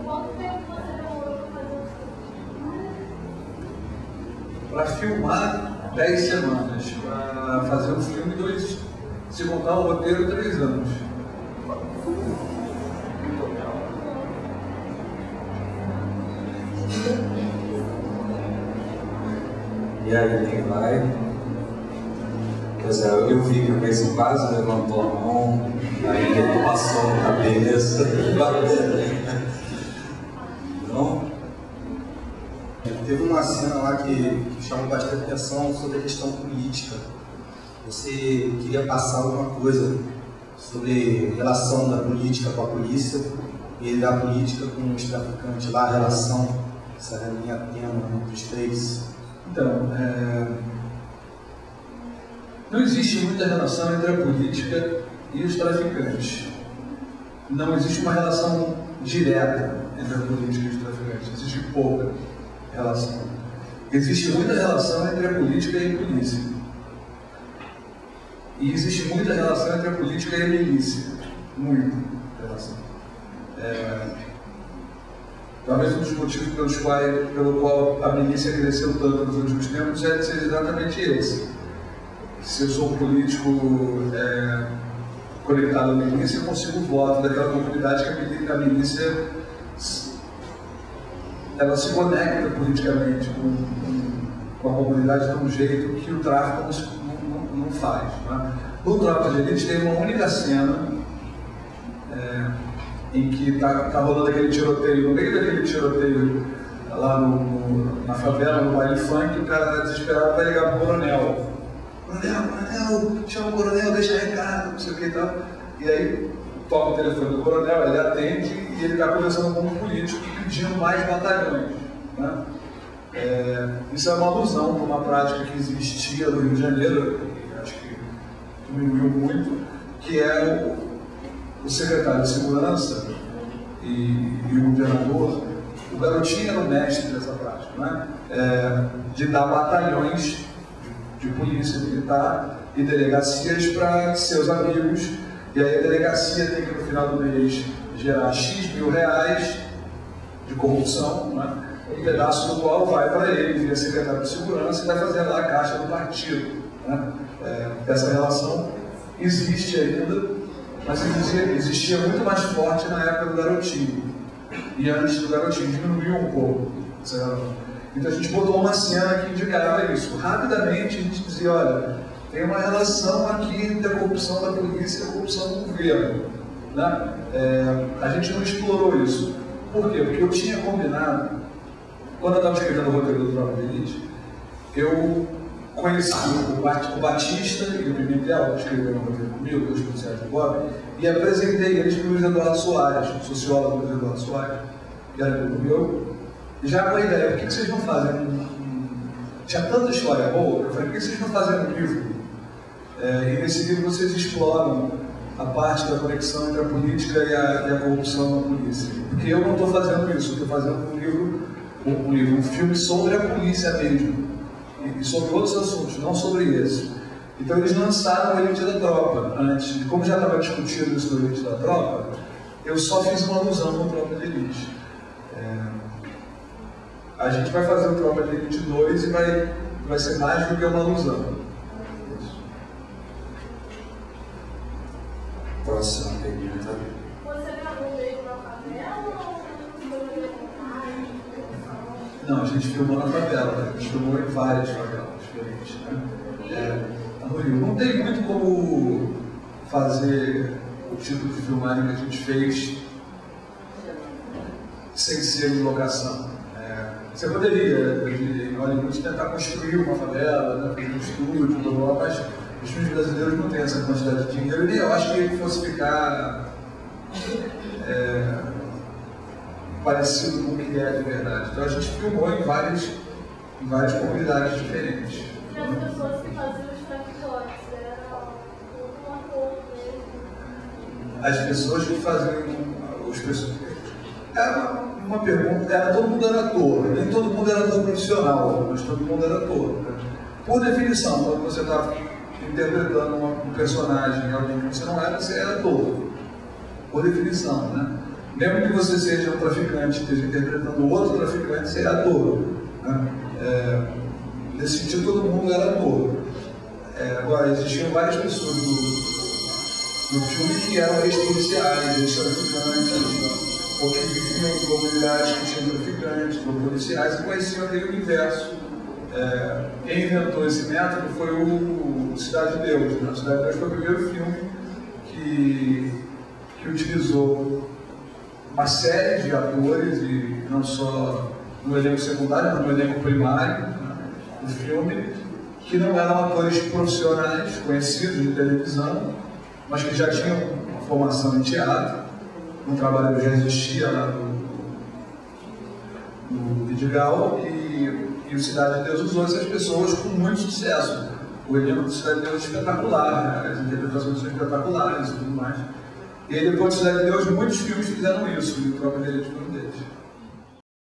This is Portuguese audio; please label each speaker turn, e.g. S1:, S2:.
S1: Quanto tempo você demorou para fazer o filme?
S2: Para filmar, 10 semanas. Para fazer o filme, 2, se contar o roteiro, 3 anos.
S3: E aí, quem vai? Quer dizer, eu vi que o Messi quase levantou a mão, aí ele passou a cabeça. Não?
S4: Teve uma cena lá que chamou bastante atenção sobre a questão política. Você queria passar alguma coisa sobre a relação da política com a polícia e da política com os traficantes, lá a relação, essa linha tênue entre os três.
S2: Então, não existe muita relação entre a política e os traficantes. Não existe uma relação direta entre a política e os traficantes. Existe pouca relação. Existe muita relação entre a política e a polícia. E existe muita relação entre a política e a milícia. Muita relação. Talvez um dos motivos pelo qual a milícia cresceu tanto nos últimos tempos é exatamente esse. Se eu sou um político conectado à milícia, eu consigo o voto daquela comunidade que a milícia ela se conecta politicamente com a comunidade de um jeito que o tráfico não faz. Né? No Tropa de Elite tem uma única cena em que está rolando aquele tiroteio, no meio daquele tiroteio lá na favela, no baile funk, o cara está desesperado para ligar para o coronel. Coronel, chama o coronel, deixa recado, não sei o que e tal. E aí toca o telefone do coronel, ele atende e ele está conversando com um político pedindo mais batalhões. Né? Isso é uma alusão para uma prática que existia no Rio de Janeiro, e acho que diminuiu muito, que é o secretário de segurança e o governador. O Garotinho era o mestre dessa prática, né? De dar batalhões de polícia militar e delegacias para seus amigos, e aí a delegacia tem que no final do mês gerar X mil reais de corrupção, né? Um pedaço do qual vai para ele, via secretário de segurança, e vai fazer lá a caixa do partido. Né? Essa relação existe ainda, mas existia muito mais forte na época do Garotinho. E antes do Garotinho diminuiu um pouco. Então a gente botou uma cena que indicava isso. Rapidamente a gente dizia, olha, tem uma relação aqui entre a corrupção da polícia e a corrupção do governo. Né? A gente não explorou isso. Por quê? Porque eu tinha combinado, quando eu estava escrevendo o roteiro do Tropa de Elite, eu conheci o Batista e o Pimentel, que escreveram o roteiro comigo, dois policiais de Bob, e apresentei eles para o Luiz Eduardo Soares, o sociólogo Luiz Eduardo Soares, que era amigo meu, e já com a ideia, por que vocês não fazem Tinha tanta história boa, eu falei, por que vocês não fazem um livro? E nesse livro vocês exploram a parte da conexão entre a política e a corrupção na polícia. Porque eu não estou fazendo isso, eu estou fazendo um filme sobre a polícia mesmo. E sobre outros assuntos, não sobre esse. Então eles lançaram o Elite da Tropa antes. E como já estava discutido isso no Elite da Tropa, eu só fiz uma alusão no Tropa de Elite. A gente vai fazer o Tropa de Elite 2 e vai ser mais do que uma alusão.
S3: Próxima pergunta.
S1: Você gravou mesmo na favela ou foi reportagem?
S2: Não, a gente filmou na favela, a gente filmou em várias favelas diferentes. Né? No Rio não tem muito como fazer o tipo de filmagem que a gente fez sem ser em locação. Você poderia, em Hollywood, tentar construir uma favela, né, fazer um estúdio, blá, blá, mas os filmes brasileiros não têm essa quantidade de dinheiro, e nem eu acho que ele fosse ficar parecido com o que é de verdade. Então a gente filmou em várias comunidades diferentes.
S1: E as pessoas que faziam os traficantes, era um ator mesmo?
S2: As pessoas que faziam era uma pergunta, todo mundo era ator, nem todo mundo era ator profissional, mas todo mundo era ator. Né? Por definição, quando você está interpretando um personagem, alguém que você não era, você era ator, por definição, né? Mesmo que você seja um traficante, esteja interpretando outro traficante, você é ator. Né? Nesse sentido, todo mundo era ator. Agora, existiam várias pessoas no filme que eram ex-policiais, ex-traficantes, ou que viviam em comunidades que tinham traficantes, ou policiais, e conheciam aquele universo. Quem inventou esse método foi o Cidade de Deus. Né? Cidade de Deus foi o primeiro filme que utilizou uma série de atores, e não só no elenco secundário, mas no elenco primário, né, do filme, que não eram atores profissionais, conhecidos de televisão, mas que já tinham uma formação em teatro. Um trabalho que já existia lá no Vidigal, e o Cidade de Deus usou essas pessoas com muito sucesso. O elenco do Cidade de Deus é espetacular, né? As interpretações são espetaculares e tudo mais. E aí, depois do Cidade de Deus, muitos filmes fizeram isso, e o próprio dele foi um deles.